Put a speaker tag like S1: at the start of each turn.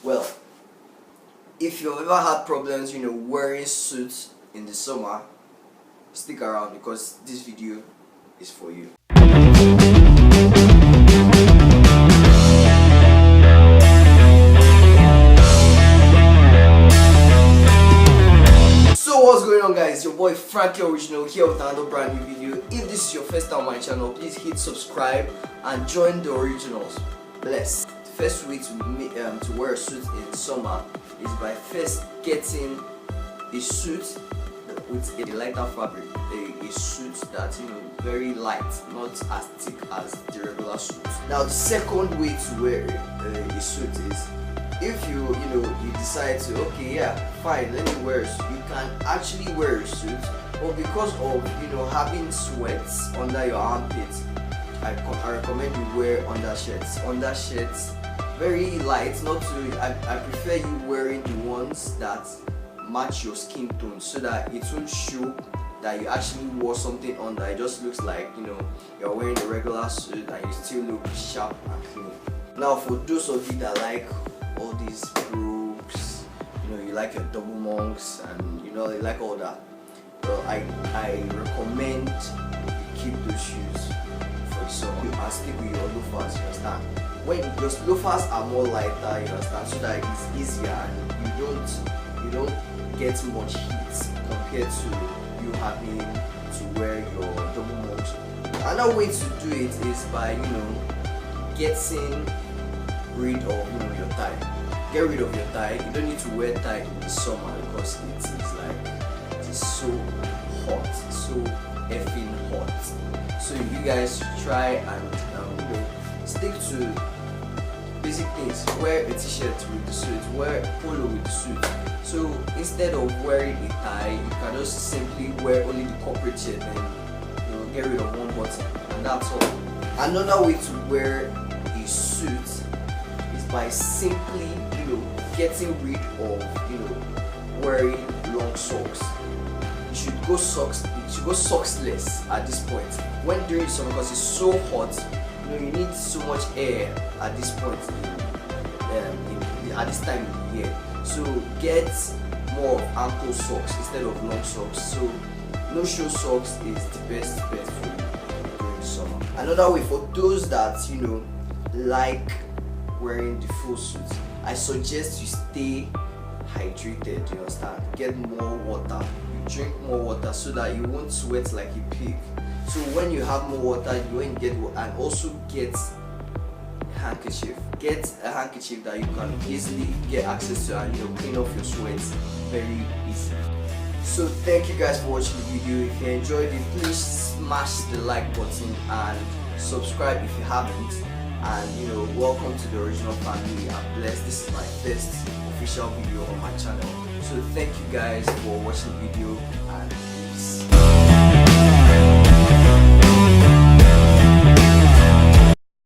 S1: Well, if you've ever had problems, wearing suits in the summer, stick around because this video is for you. So what's going on, guys? Your boy Frankie Original here with another brand new video. If this is your first time on my channel, please hit subscribe and join the originals. Bless. The first way to wear a suit in summer is by first getting a suit with a lighter fabric, a suit that's very light, not as thick as the regular suit. Now the second way to wear a suit is if you decide to, okay, yeah, fine, let me wear a suit. You can actually wear a suit, but because of having sweats under your armpits, I recommend you wear undershirts. Undershirts, very light, not too. I prefer you wearing the ones that match your skin tone, so that it won't show that you actually wore something under. It just looks like you're wearing a regular suit and you still look sharp and clean. Now, for those of you that like all these robes, you like your double monks and you like all that, well, I recommend you keep those shoes for the summer and stick with your loafers, you understand? When your loafers are more lighter, you understand, so that it's easier and you don't get much heat compared to you having to wear your double monks. Another way to do it is by getting rid of your tie. Get rid of your tie. You don't need to wear tie in the summer because it is so hot, so effing hot. So you guys should try and stick to basic things. Wear a t-shirt with the suit, wear polo with the suit. So instead of wearing a tie, you can just simply wear only the corporate shirt and get rid of one button, and that's all. Another way to wear a suit is by simply getting rid of wearing long socks. You should go socksless at this point when during summer, because it's so hot. You need so much air at this point at this time of the year. So get more of ankle socks instead of long socks. So no-show socks is the best bet for you during the summer. Another way for those that like wearing the full suit, I suggest you stay hydrated. You understand? Get more water. You drink more water so that you won't sweat like a pig. So when you have more water, you won't get water. And also get a handkerchief. Get a handkerchief that you can easily get access to and clean off your sweat very easily. So thank you guys for watching the video. If you enjoyed it, please smash the like button and subscribe if you haven't. And welcome to the original family. I'm blessed. This is my first official video on my channel. So thank you guys for watching the video and peace.